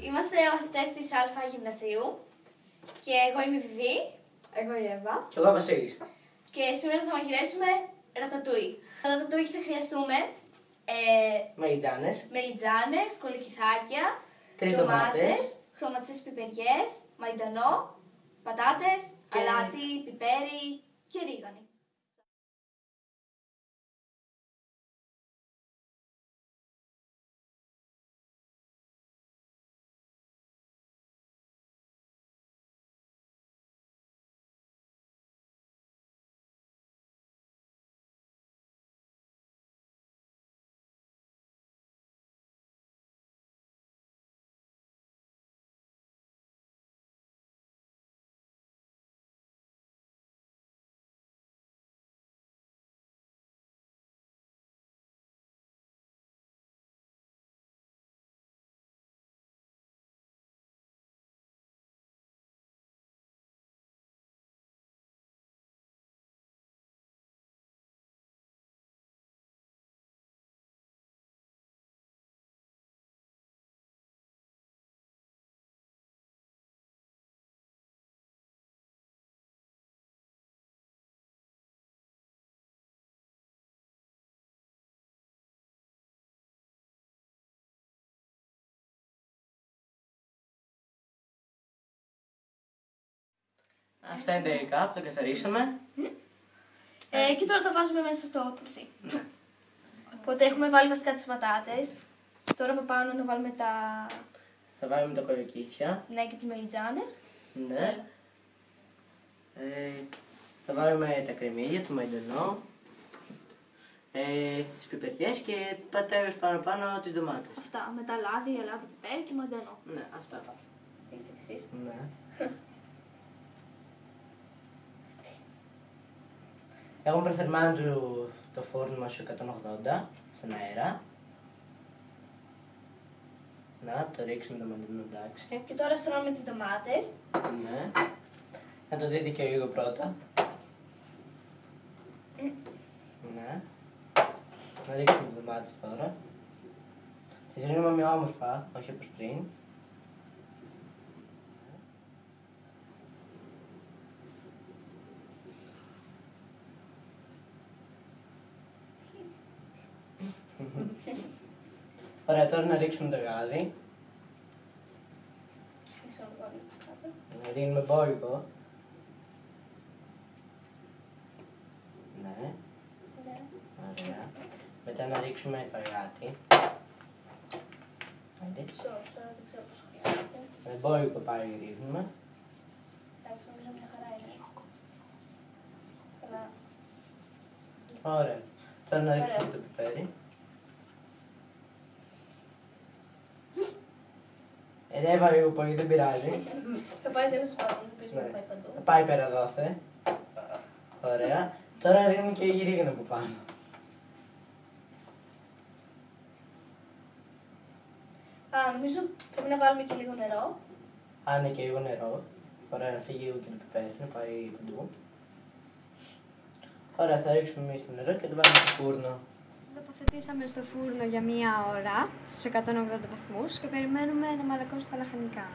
Είμαστε μαθητές της Α Γυμνασίου και εγώ είμαι η Βιβί. Εγώ η Εύα. Και εγώ Βασίλης. Και σήμερα θα μαγειρέψουμε ρατατούι. Το ρατατούι θα χρειαστούμε μελιτζάνες, κολοκυθάκια, ντομάτες, χρωματιστές πιπεριές, μαϊντανό, πατάτες, αλάτι, πιπέρι και ρίγανη. Αυτά είναι τα υλικά που τα καθαρίσαμε. Και τώρα τα βάζουμε μέσα στο τοψί. Οπότε έχουμε βάλει βασικά τις πατάτες. Τώρα από πάνω να βάλουμε τα... Θα βάλουμε τα κολοκύθια. Ναι, και τις μελιτζάνες. Ναι. Θα βάλουμε τα κρεμμύδια, το μαϊντανό, τις πιπεριές και πατέρες πάνω τις ντομάτες. Αυτά, μετά αλάτι, πιπέρι και μαϊντανό. Ναι, αυτά. Είστε κι εσείς. Ναι. Έχουμε προφερμάνει το φούρνο μας στο 180 στον αέρα. Να, το ρίξουμε το μαντινό, εντάξει. Και τώρα στρώνουμε τις ντομάτες. Ναι. Να το δείτε και λίγο πρώτα. Ναι. Να ρίξουμε τις ντομάτες τώρα. Τις ρίχνουμε με όμορφα, όχι όπως πριν. Ωραία, τώρα να ρίξουμε το γάδι. Να ρίχνουμε μπόρικο. Ναι. Ωραία. Μετά να ρίξουμε το αλάτι. Τώρα δεν ξέρω πώς χρειάζεται. Με μπόρικο πάλι ρίχνουμε. Εντάξει, νομίζω μια χαρά είναι. Καλά. Ωραία. Τώρα να ρίξουμε το πιπέρι. Έβαλα λίγο πολύ, δεν πειράζει. Θα πάει τέλος πάντων, ελπίζουμε να πάει παντού. Θα πάει πέρα δόθε. Ωραία. Τώρα ρίχνουμε και η ρίγανα από πάνω. Νομίζω πρέπει να βάλουμε και λίγο νερό. Ναι, και λίγο νερό. Ωραία, να φύγει λίγο και το πιπέρι, να πάει παντού. Ωραία, θα ρίξουμε εμείς το νερό και το βάλουμε στο φούρνο. Το τοποθετήσαμε στο φούρνο για 1 ώρα στους 180 βαθμούς και περιμένουμε να μαλακώσει τα λαχανικά.